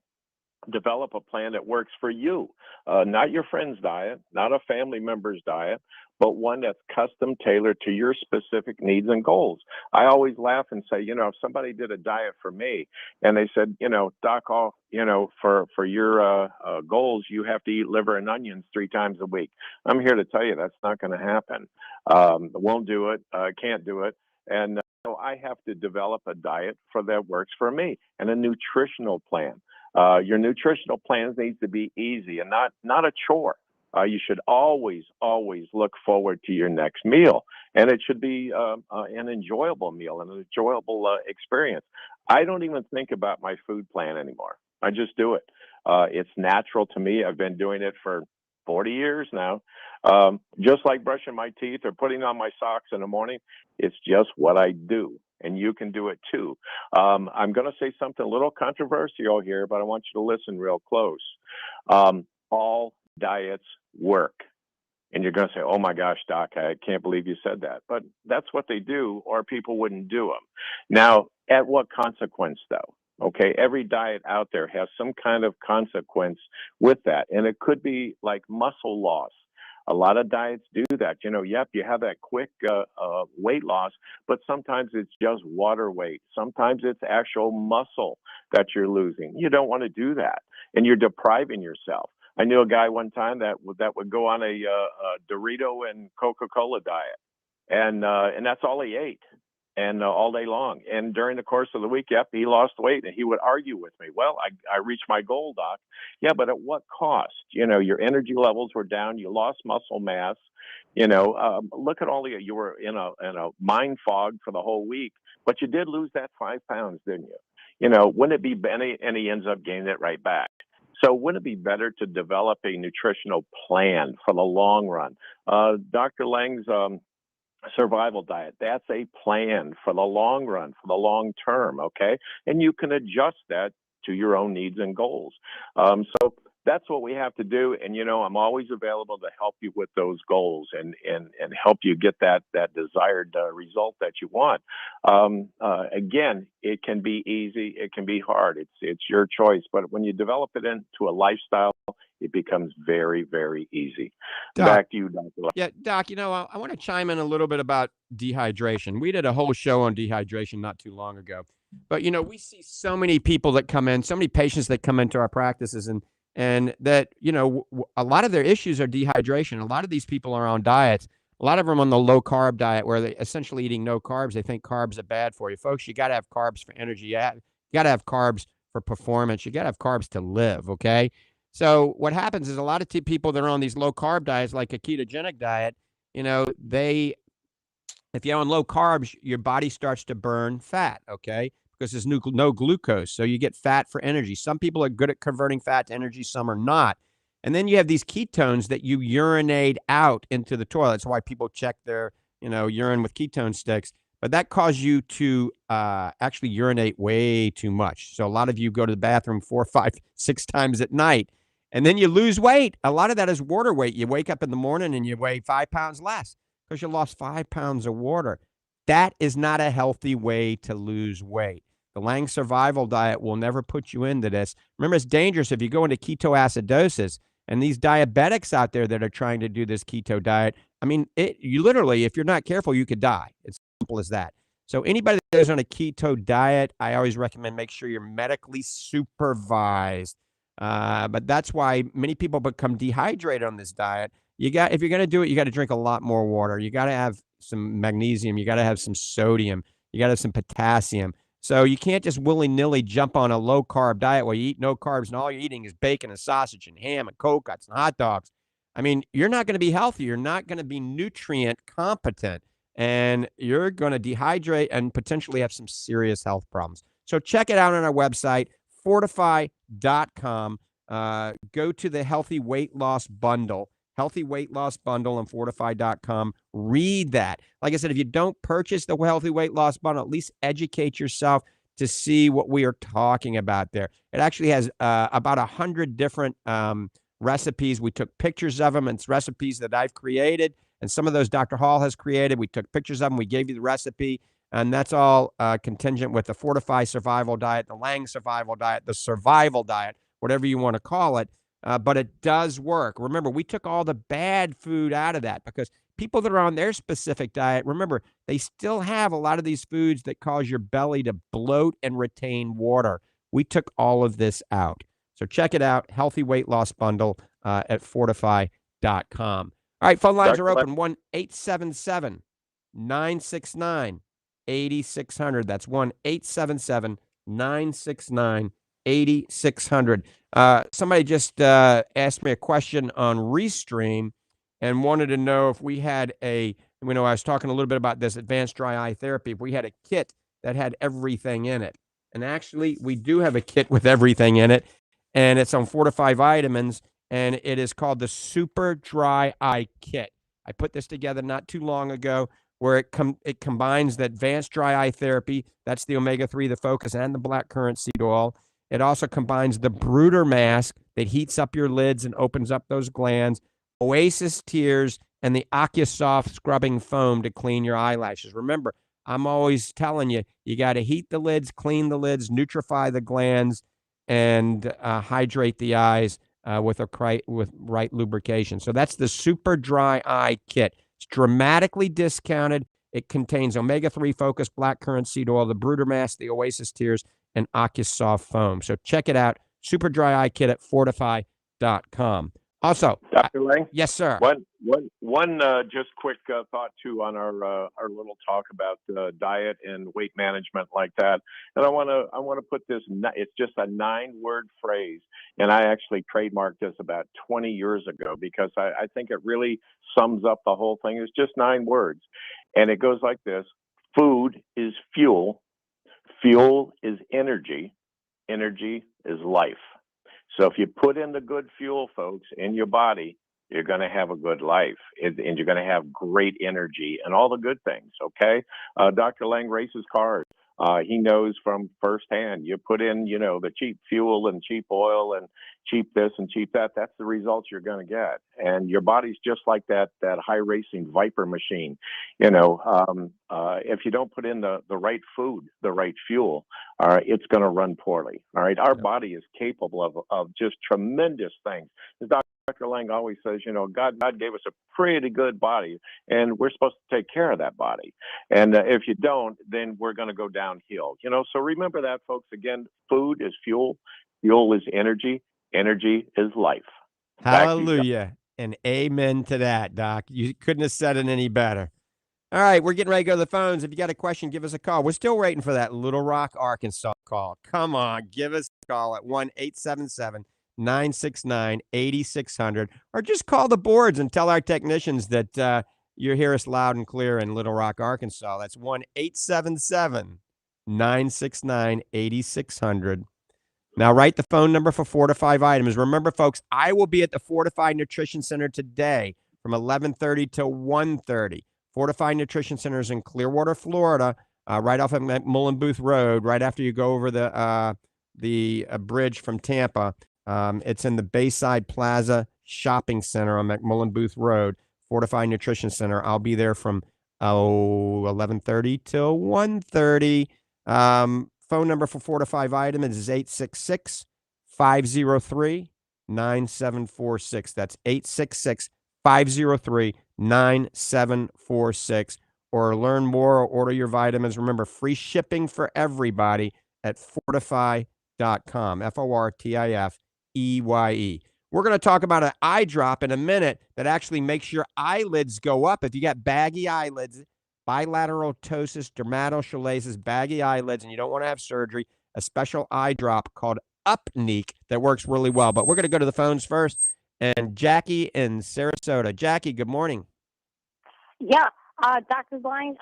develop a plan that works for you, not your friend's diet, not a family member's diet, but one that's custom tailored to your specific needs and goals. I always laugh and say, if somebody did a diet for me and they said, Doc, for your goals, you have to eat liver and onions 3 times a week. I'm here to tell you that's not going to happen. Won't do it. Can't do it. And so I have to develop a diet that works for me and a nutritional plan. Your nutritional plans needs to be easy and not a chore. You should always look forward to your next meal, and it should be an enjoyable meal and an enjoyable experience. I don't even think about my food plan anymore. I just do it. It's natural to me. I've been doing it for 40 years now. Just like brushing my teeth or putting on my socks in the morning, it's just what I do. And you can do it too. I'm going to say something a little controversial here, but I want you to listen real close. All diets work. And you're going to say, oh my gosh, Doc, I can't believe you said that. But that's what they do, or people wouldn't do them. Now, at what consequence, though? Okay, every diet out there has some kind of consequence with that. And it could be like muscle loss. A lot of diets do that. Yep, you have that quick weight loss, but sometimes it's just water weight. Sometimes it's actual muscle that you're losing. You don't want to do that, and you're depriving yourself. I knew a guy one time that would go on a Dorito and Coca-Cola diet, and that's all he ate, and all day long. And during the course of the week, yep, he lost weight, and he would argue with me. Well, I reached my goal, Doc. Yeah, but at what cost? Your energy levels were down. You lost muscle mass. Look at you were in a mind fog for the whole week, but you did lose that 5 pounds, didn't you? Wouldn't it be and he ends up gaining it right back. So wouldn't it be better to develop a nutritional plan for the long run? Dr. Lange's survival diet, that's a plan for the long run, for the long term, okay? And you can adjust that to your own needs and goals. So that's what we have to do. And, I'm always available to help you with those goals and help you get that desired result that you want. Again, it can be easy. It can be hard. It's your choice. But when you develop it into a lifestyle, it becomes very, very easy. Doc, back to you, Dr. Yeah, Doc, I want to chime in a little bit about dehydration. We did a whole show on dehydration not too long ago. But, we see so many people that come in, so many patients that come into our practices and that, a lot of their issues are dehydration. A lot of these people are on diets. A lot of them on the low carb diet where they're essentially eating no carbs. They think carbs are bad for you. Folks, you got to have carbs for energy. You got to have carbs for performance. You got to have carbs to live, okay? So what happens is a lot of people that are on these low carb diets, like a ketogenic diet, if you're on low carbs, your body starts to burn fat, okay? Because there's no glucose. So you get fat for energy. Some people are good at converting fat to energy. Some are not. And then you have these ketones that you urinate out into the toilet. That's why people check their, urine with ketone sticks. But that causes you to actually urinate way too much. So a lot of you go to the bathroom 4, 5, 6 times at night. And then you lose weight. A lot of that is water weight. You wake up in the morning and you weigh 5 pounds less because you lost 5 pounds of water. That is not a healthy way to lose weight. The Lange survival diet will never put you into this. Remember, it's dangerous if you go into ketoacidosis, and these diabetics out there that are trying to do this keto diet. I mean, you literally, if you're not careful, you could die. It's simple as that. So anybody that is on a keto diet, I always recommend make sure you're medically supervised. But that's why many people become dehydrated on this diet. If you're going to do it, you got to drink a lot more water. You got to have some magnesium. You got to have some sodium. You got to have some potassium. So you can't just willy-nilly jump on a low-carb diet where you eat no carbs and all you're eating is bacon and sausage and ham and cold cuts and hot dogs. I mean, you're not going to be healthy. You're not going to be nutrient competent, and you're going to dehydrate and potentially have some serious health problems. So check it out on our website, fortify.com. Go to the Healthy Weight Loss Bundle. Healthy Weight Loss Bundle on fortify.com. Read that. Like I said, if you don't purchase the Healthy Weight Loss Bundle, at least educate yourself to see what we are talking about there. It actually has about 100 different recipes. We took pictures of them, and it's recipes that I've created, and some of those Dr. Hall has created. We took pictures of them. We gave you the recipe, and that's all contingent with the Fortify Survival Diet, the Lange Survival Diet, the Survival Diet, whatever you want to call it. But it does work. Remember, we took all the bad food out of that because people that are on their specific diet, remember, they still have a lot of these foods that cause your belly to bloat and retain water. We took all of this out. So check it out, Healthy Weight Loss Bundle at fortify.com. All right, phone lines are open, 1-877-969-8600. That's 1-877-969-8600. Somebody just asked me a question on Restream and wanted to know if we had I was talking a little bit about this advanced dry eye therapy, if we had a kit that had everything in it. And actually, we do have a kit with everything in it, and it's on Fortify Vitamins, and it is called the Super Dry Eye Kit. I put this together not too long ago, where it combines the advanced dry eye therapy, that's the omega-3, the focus, and the blackcurrant seed oil. It also combines the Brooder mask that heats up your lids and opens up those glands, Oasis tears, and the AquaSoft scrubbing foam to clean your eyelashes. Remember, I'm always telling you, you got to heat the lids, clean the lids, nutrify the glands, and hydrate the eyes with right lubrication. So that's the Super Dry Eye Kit. It's dramatically discounted. It contains omega-3 focused blackcurrant seed oil, the Brooder mask, the Oasis tears, and AquaSoft foam. So check it out, Super Dry Eye Kit at fortify.com. Also, Dr. Lang? yes, sir. One just quick thought too on our little talk about diet and weight management like that. And I want to put this. It's just a 9-word phrase, and I actually trademarked this about 20 years ago because I think it really sums up the whole thing. It's just 9 words, and it goes like this: food is fuel, fuel is energy, energy is life. So if you put in the good fuel, folks, in your body, you're going to have a good life, and you're going to have great energy and all the good things, okay? Dr. Lang races cars. He knows from firsthand. You put in, the cheap fuel and cheap oil and cheap this and cheap that. That's the results you're going to get. And your body's just like that high racing Viper machine. If you don't put in the right food, the right fuel, it's going to run poorly. All right. Our body is capable of just tremendous things. As Dr. Lang always says, God gave us a pretty good body, and we're supposed to take care of that body. And if you don't, then we're going to go downhill. So remember that, folks. Again, food is fuel, fuel is energy, energy is life. Hallelujah and amen to that, Doc. You couldn't have said it any better. All right, we're getting ready to go to the phones. If you got a question, give us a call. We're still waiting for that Little Rock, Arkansas call. Come on, give us a call at 1-877-969-8600, or just call the boards and tell our technicians that you hear us loud and clear in Little Rock, Arkansas. That's 1-877-969-8600. Now, write the phone number for Fortify Vitamins. Remember, folks, I will be at the Fortify Nutrition Center today from 11:30 to 1:30. Fortify Nutrition Center is in Clearwater, Florida, right off of McMullen Booth Road, right after you go over the bridge from Tampa. It's in the Bayside Plaza Shopping Center on McMullen Booth Road, Fortify Nutrition Center. I'll be there from 11:30 till 1:30. Phone number for Fortify Vitamins is 866-503-9746. That's 866-503-9746. Or learn more or order your vitamins. Remember, free shipping for everybody at fortify.com. FORTIFEYE. We're going to talk about an eye drop in a minute that actually makes your eyelids go up. If you got baggy eyelids, bilateral ptosis, dermatochalasis, baggy eyelids, and you don't want to have surgery, a special eye drop called Upneek that works really well. But we're going to go to the phones first. And Jackie in Sarasota. Jackie, good morning. Yeah, Dr. Lang,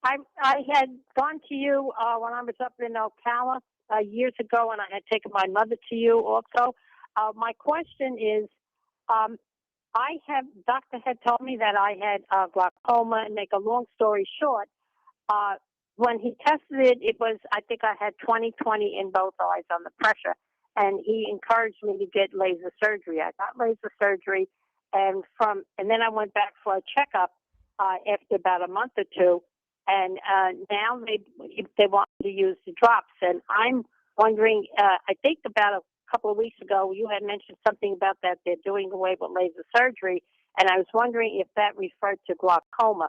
I had gone to you when I was up in Ocala years ago, and I had taken my mother to you also. My question is, doctor had told me that I had glaucoma, and make a long story short, when he tested it, I think I had 20/20 in both eyes on the pressure, and he encouraged me to get laser surgery. I got laser surgery, and then I went back for a checkup after about a month or two, and now they want me to use the drops, and I'm wondering, I think about a couple of weeks ago, you had mentioned something about that they're doing away with laser surgery, and I was wondering if that referred to glaucoma.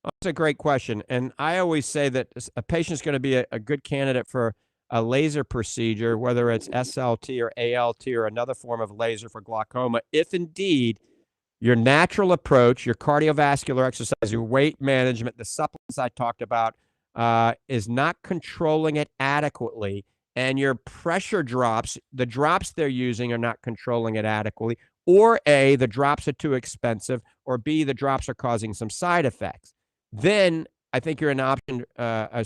That's a great question. And I always say that a patient's going to be a good candidate for a laser procedure, whether it's SLT or ALT or another form of laser for glaucoma, if indeed your natural approach, your cardiovascular exercise, your weight management, the supplements I talked about, is not controlling it adequately, and your pressure drops, the drops they're using are not controlling it adequately, or A, the drops are too expensive, or B, the drops are causing some side effects. Then I think you're an option, a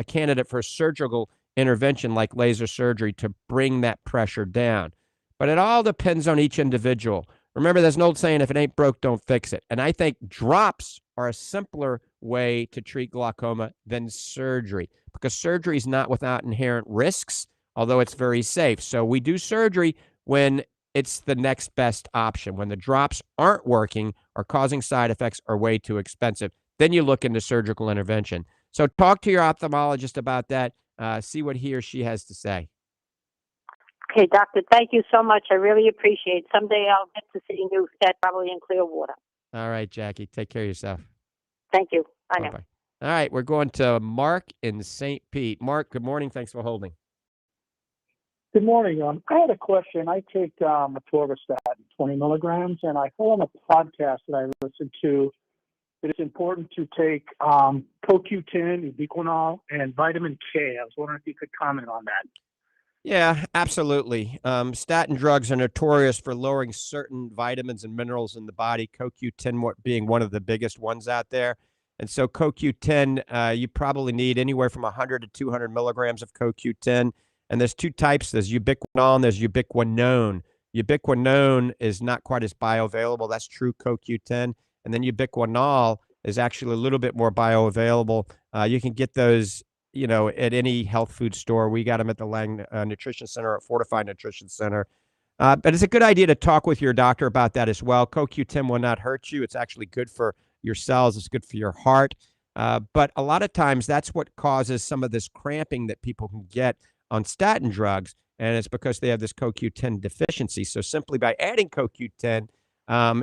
candidate for surgical intervention like laser surgery to bring that pressure down. But it all depends on each individual. Remember, there's an old saying, if it ain't broke, don't fix it. And I think drops are a simpler way to treat glaucoma than surgery, because surgery is not without inherent risks, although it's very safe. So we do surgery when it's the next best option. When the drops aren't working or causing side effects or way too expensive, then you look into surgical intervention. So talk to your ophthalmologist about that. See what he or she has to say. Okay, doctor, thank you so much. I really appreciate it. Someday I'll get to see you, that probably in Clearwater. All right, Jackie, take care of yourself. Thank you. Bye now. Bye-bye. All right, we're going to Mark in St. Pete. Mark, good morning. Thanks for holding. Good morning. I had a question. I take atorvastatin, 20 milligrams, and I heard on a podcast that I listened to that it's important to take CoQ10, ubiquinol, and vitamin K. I was wondering if you could comment on that. Yeah, absolutely. Statin drugs are notorious for lowering certain vitamins and minerals in the body, CoQ10 being one of the biggest ones out there. And so CoQ10, you probably need anywhere from 100 to 200 milligrams of CoQ10. And there's two types. There's ubiquinol and there's ubiquinone. Ubiquinone is not quite as bioavailable. That's true CoQ10. And then ubiquinol is actually a little bit more bioavailable. You can get those, at any health food store. We got them at the Lange Nutrition Center, at Fortified Nutrition Center. But it's a good idea to talk with your doctor about that as well. CoQ10 will not hurt you. It's actually good for your cells. It's good for your heart. But a lot of times that's what causes some of this cramping that people can get on statin drugs. And it's because they have this CoQ10 deficiency. So simply by adding CoQ10,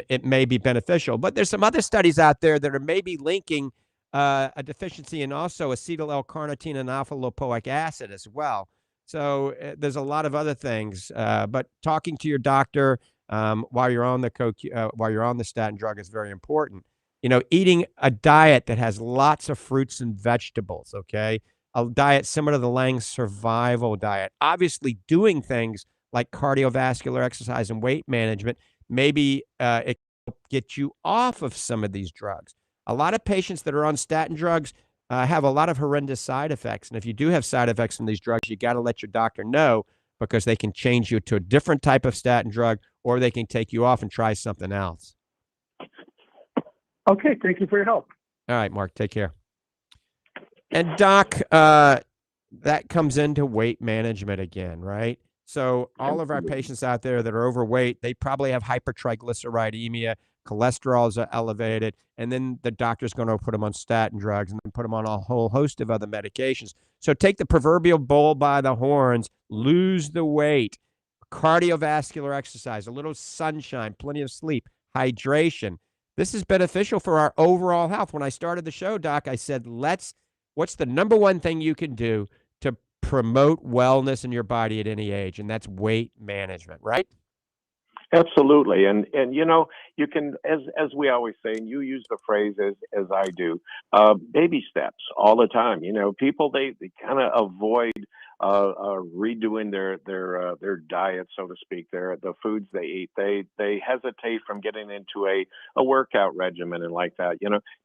it may be beneficial. But there's some other studies out there that are maybe linking a deficiency in also acetyl L-carnitine and alpha-lipoic acid as well. So there's a lot of other things. But talking to your doctor while you're on the statin drug is very important. Eating a diet that has lots of fruits and vegetables. Okay, a diet similar to the Lange survival diet. Obviously, doing things like cardiovascular exercise and weight management, maybe it can get you off of some of these drugs. A lot of patients that are on statin drugs have a lot of horrendous side effects. And if you do have side effects from these drugs, you got to let your doctor know, because they can change you to a different type of statin drug, or they can take you off and try something else. Okay, thank you for your help. All right, Mark, take care. And Doc, that comes into weight management again, right? So all of our patients out there that are overweight, they probably have hypertriglyceridemia, cholesterols are elevated, and then the doctor's going to put them on statin drugs and then put them on a whole host of other medications. So take the proverbial bull by the horns, lose the weight, cardiovascular exercise, a little sunshine, plenty of sleep, hydration. This is beneficial for our overall health. When I started the show, Doc, I said, what's the number one thing you can do to promote wellness in your body at any age? And that's weight management, right? Absolutely. And you can, as we always say, and you use the phrase as I do, baby steps all the time. People, they kind of avoid redoing their diet, so to speak, the foods they eat. They hesitate from getting into a workout regimen and like that.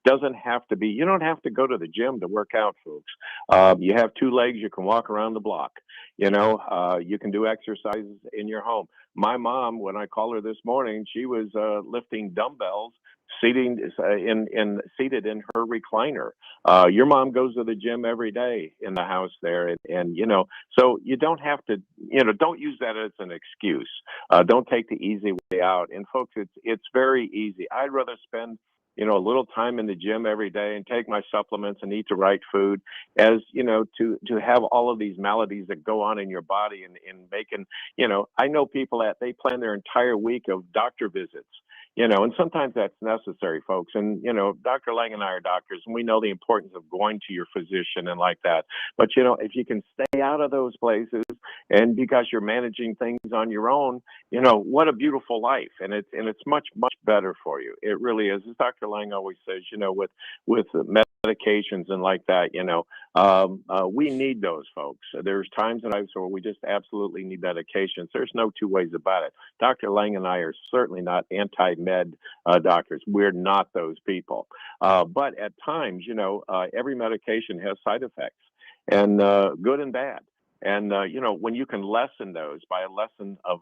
Doesn't have to be. You don't have to go to the gym to work out, folks. You have two legs, you can walk around the block. You can do exercises in your home. My mom, when I called her this morning, she was lifting dumbbells, seated in her recliner. Your mom goes to the gym every day in the house there, and so you don't have to, don't use that as an excuse. Don't take the easy way out. And folks, it's very easy. I'd rather spend a little time in the gym every day and take my supplements and eat the right food, as to have all of these maladies that go on in your body and making, I know people that they plan their entire week of doctor visits, And sometimes that's necessary, folks. And, Dr. Lang and I are doctors, and we know the importance of going to your physician and like that. But, if you can stay out of those places, and because you're managing things on your own, what a beautiful life. And it's much, much better for you. It really is. As Dr. Lang always says, with medications and like that, we need those, folks. There's times in life where we just absolutely need medications. There's no two ways about it. Dr. Lang and I are certainly not anti-med doctors. We're not those people. But at times, every medication has side effects, and good and bad. And when you can lessen those by a lessening of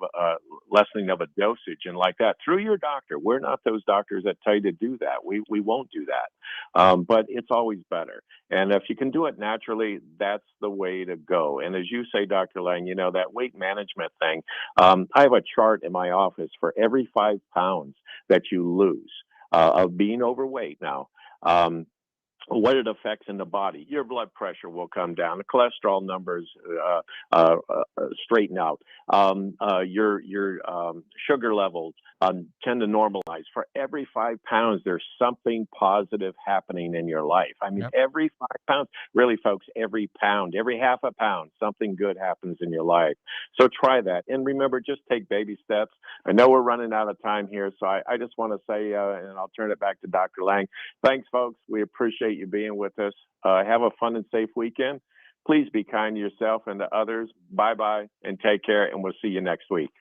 a dosage and like that through your doctor. We're not those doctors that tell you to do that. We won't do that. But it's always better. And if you can do it naturally, that's the way to go. And as you say, Dr. Lang, that weight management thing. I have a chart in my office for every 5 pounds that you lose of being overweight now. What it affects in the body. Your blood pressure will come down. The cholesterol numbers straighten out. Your sugar levels tend to normalize. For every 5 pounds, there's something positive happening in your life. I mean, every 5 pounds, really, folks, every pound, every half a pound, something good happens in your life. So try that. And remember, just take baby steps. I know we're running out of time here, so I just want to say, and I'll turn it back to Dr. Lang. Thanks, folks. We appreciate you being with us. Have a fun and safe weekend. Please be kind to yourself and to others. Bye-bye and take care, and we'll see you next week.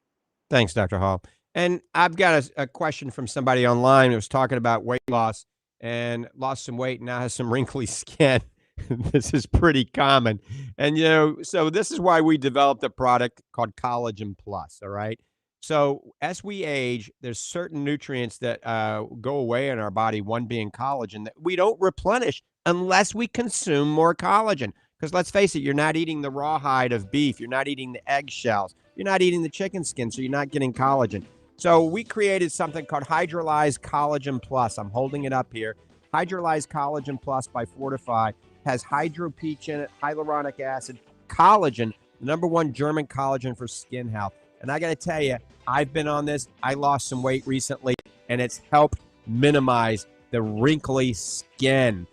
Thanks, Dr. Hall. And I've got a question from somebody online who was talking about weight loss and lost some weight and now has some wrinkly skin. This is pretty common. And, so this is why we developed a product called Collagen Plus, all right? So as we age, there's certain nutrients that go away in our body, one being collagen, that we don't replenish unless we consume more collagen. Because let's face it, you're not eating the rawhide of beef. You're not eating the eggshells. You're not eating the chicken skin, so you're not getting collagen. So we created something called Hydrolyzed Collagen Plus. I'm holding it up here. Hydrolyzed Collagen Plus by Fortify has hydropeach in it, hyaluronic acid, collagen, the #1 German collagen for skin health. And I got to tell you, I've been on this. I lost some weight recently, and it's helped minimize the wrinkly skin.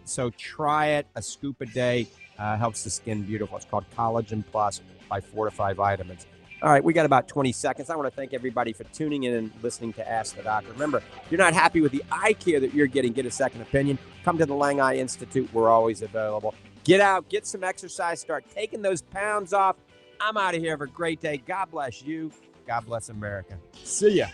So try it. A scoop a day helps the skin beautiful. It's called Collagen Plus by Fortify Vitamins. All right, we got about 20 seconds. I want to thank everybody for tuning in and listening to Ask the Doctor. Remember, if you're not happy with the eye care that you're getting, get a second opinion. Come to the Lange Eye Institute. We're always available. Get out, get some exercise, start taking those pounds off. I'm out of here. Have a great day. God bless you. God bless America. See ya.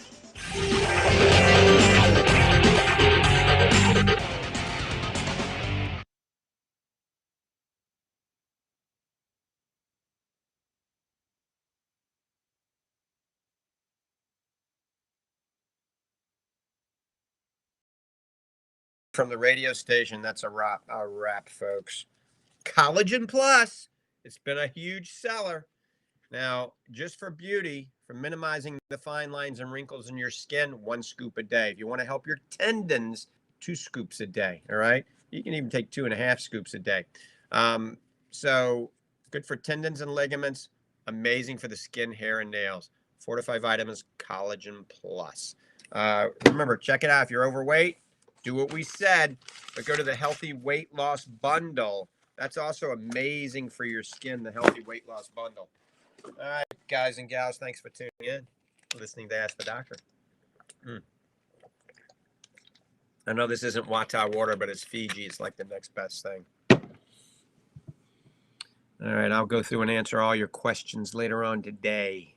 From the radio station, that's a wrap, folks. Collagen Plus. It's been a huge seller. Now, just for beauty, for minimizing the fine lines and wrinkles in your skin, 1 scoop a day. If you want to help your tendons, 2 scoops a day. All right. You can even take 2.5 scoops a day. So good for tendons and ligaments. Amazing for the skin, hair, and nails. Fortify Vitamins, Collagen Plus. Remember, check it out. If you're overweight, do what we said, but go to the Healthy Weight Loss Bundle. That's also amazing for your skin, the Healthy Weight Loss Bundle. All right, guys and gals, thanks for tuning in, listening to Ask the Doctor. I know this isn't Wata water, but it's Fiji. It's like the next best thing. All right, I'll go through and answer all your questions later on today.